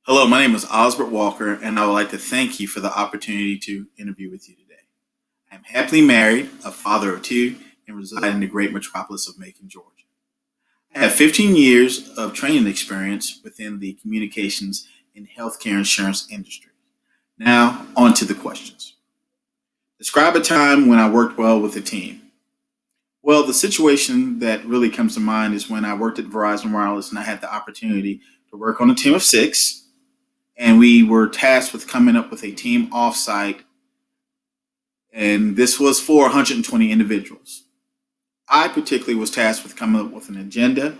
Hello, my name is Osbert Walker, and I would like to thank you for the opportunity to interview with you today. I am happily married, a father of two, and reside in the great metropolis of Macon, Georgia. I have 15 years of training experience within the communications and healthcare insurance industry. Now, on to the questions. Describe a time when I worked well with a team. Well, the situation that really comes to mind is when I worked at Verizon Wireless and I had the opportunity to work on a team of six, and we were tasked with coming up with a team offsite, and this was for 120 individuals. I particularly was tasked with coming up with an agenda,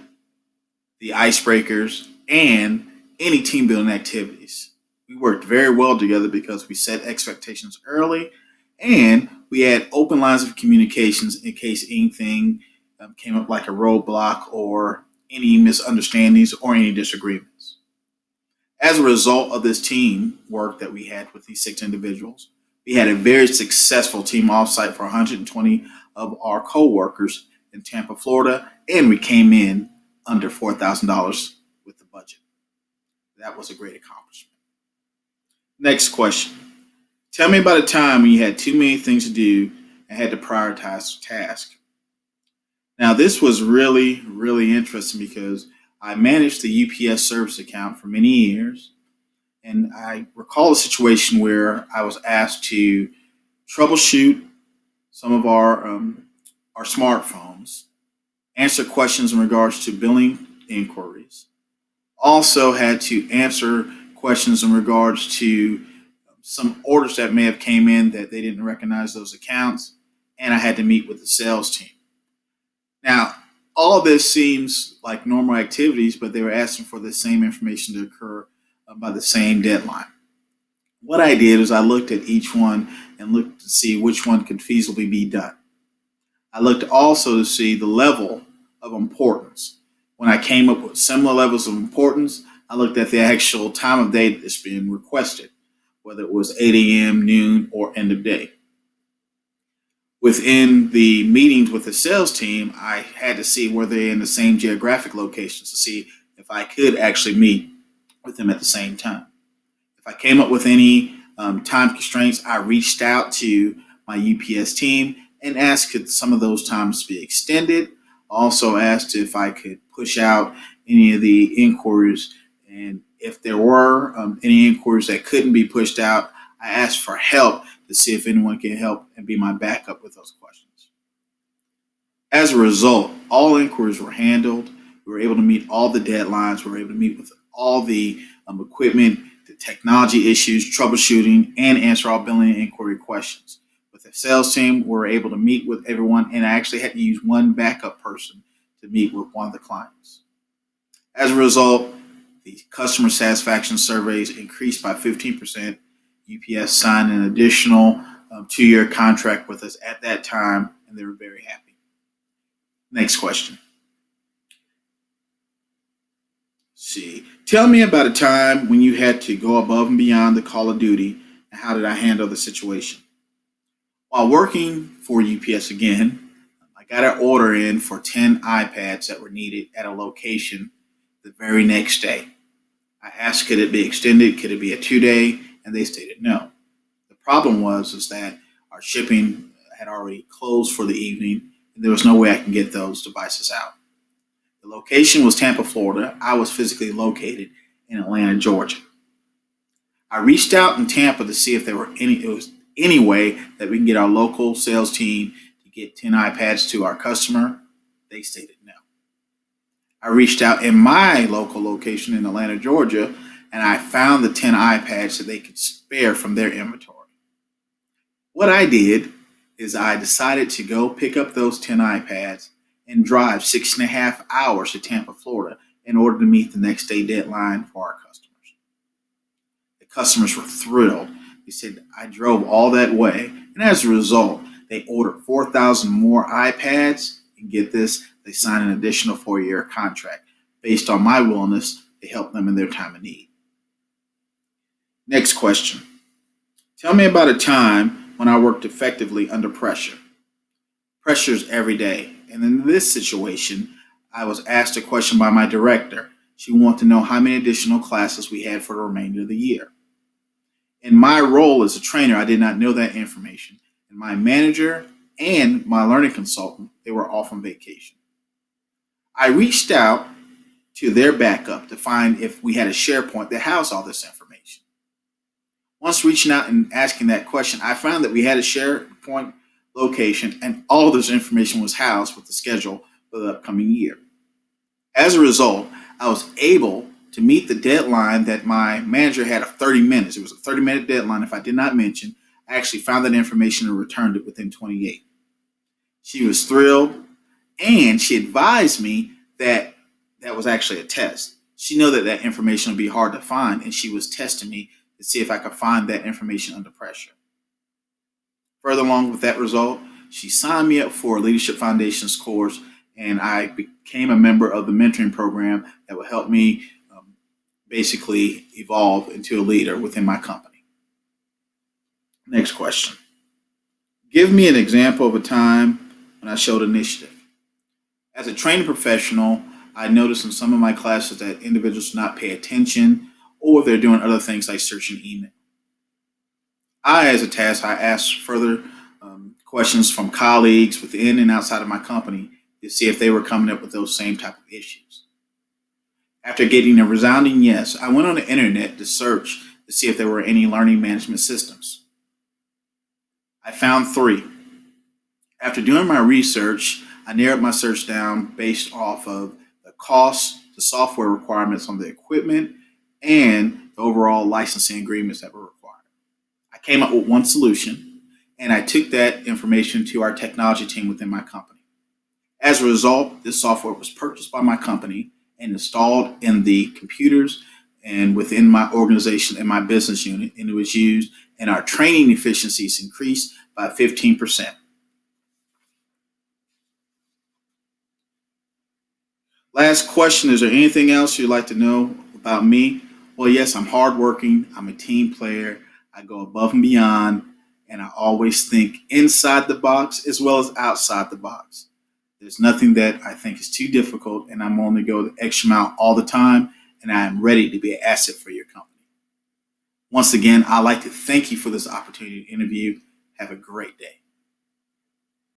the icebreakers, and any team building activities. We worked very well together because we set expectations early and we had open lines of communications in case anything came up like a roadblock or any misunderstandings or any disagreements. As a result of this team work that we had with these six individuals, we had a very successful team offsite for 120 of our co-workers in Tampa, Florida, and we came in under $4,000 with the budget. That was a great accomplishment. Next question. Tell me about a time when you had too many things to do and had to prioritize tasks. Now, this was really, really interesting because I managed the UPS service account for many years. And I recall a situation where I was asked to troubleshoot some of our smartphones, answer questions in regards to billing inquiries, also had to answer questions in regards to some orders that may have came in that they didn't recognize those accounts, and I had to meet with the sales team. Now, all of this seems like normal activities, but they were asking for the same information to occur by the same deadline. What I did is I looked at each one and looked to see which one could feasibly be done. I looked also to see the level of importance. When I came up with similar levels of importance, I looked at the actual time of day that's being requested, whether it was 8 a.m., noon, or end of day. Within the meetings with the sales team, I had to see were they in the same geographic locations to see if I could actually meet with them at the same time. If I came up with any time constraints, I reached out to my UPS team and asked could some of those times be extended. Also asked if I could push out any of the inquiries, and if there were any inquiries that couldn't be pushed out, I asked for help to see if anyone can help and be my backup with those questions. As a result, all inquiries were handled. We were able to meet all the deadlines. We were able to meet with all the equipment, the technology issues, troubleshooting, and answer all billing and inquiry questions. With the sales team, we were able to meet with everyone, and I actually had to use one backup person to meet with one of the clients. As a result, the customer satisfaction surveys increased by 15%. UPS signed an additional 2-year contract with us at that time, and they were very happy. Next question. See, tell me about a time when you had to go above and beyond the call of duty, and how did I handle the situation? While working for UPS again, I got an order in for 10 iPads that were needed at a location the very next day. I asked, could it be extended? Could it be a 2-day? And they stated no. The problem was that our shipping had already closed for the evening, and there was no way I can get those devices out. The location was Tampa, Florida. I was physically located in Atlanta, Georgia. I reached out in Tampa to see if there was any way that we can get our local sales team to get 10 iPads to our customer. They stated no. I reached out in my local location in Atlanta, Georgia, and I found the 10 iPads that they could spare from their inventory. What I did is I decided to go pick up those 10 iPads and drive 6.5 hours to Tampa, Florida in order to meet the next day deadline for our customers. The customers were thrilled. They said, I drove all that way, and as a result, they ordered 4,000 more iPads, and get this, they signed an additional 4-year contract based on my willingness to help them in their time of need. Next question. Tell me about a time when I worked effectively under pressure. Pressure is every day. And in this situation, I was asked a question by my director She wanted to know how many additional classes we had for the remainder of the year. In my role as a trainer, I did not know that information. And my manager and my learning consultant, they were off on vacation. I reached out to their backup to find if we had a SharePoint that housed all this information. Once reaching out and asking that question, I found that we had a SharePoint location and all of this information was housed with the schedule for the upcoming year. As a result, I was able to meet the deadline that my manager had of 30 minutes. It was a 30-minute deadline. If I did not mention, I actually found that information and returned it within 28. She was thrilled, and she advised me that that was actually a test. She knew that that information would be hard to find, and she was testing me to see if I could find that information under pressure. Further along with that result, she signed me up for a Leadership Foundations course, and I became a member of the mentoring program that will help me basically evolve into a leader within my company. Next question. Give me an example of a time when I showed initiative. As a training professional, I noticed in some of my classes that individuals do not pay attention or they're doing other things like searching email. As a task, I asked further questions from colleagues within and outside of my company to see if they were coming up with those same type of issues. After getting a resounding yes, I went on the internet to search to see if there were any learning management systems. I found 3. After doing my research, I narrowed my search down based off of the cost, the software requirements on the equipment, and the overall licensing agreements that were required. I came up with one solution, and I took that information to our technology team within my company. As a result, this software was purchased by my company and installed in the computers and within my organization and my business unit, and it was used, and our training efficiencies increased by 15%. Last question, is there anything else you'd like to know about me? Well, yes, I'm hardworking, I'm a team player, I go above and beyond, and I always think inside the box as well as outside the box. There's nothing that I think is too difficult, and I'm only go the extra mile all the time, and I am ready to be an asset for your company. Once again, I'd like to thank you for this opportunity to interview. Have a great day.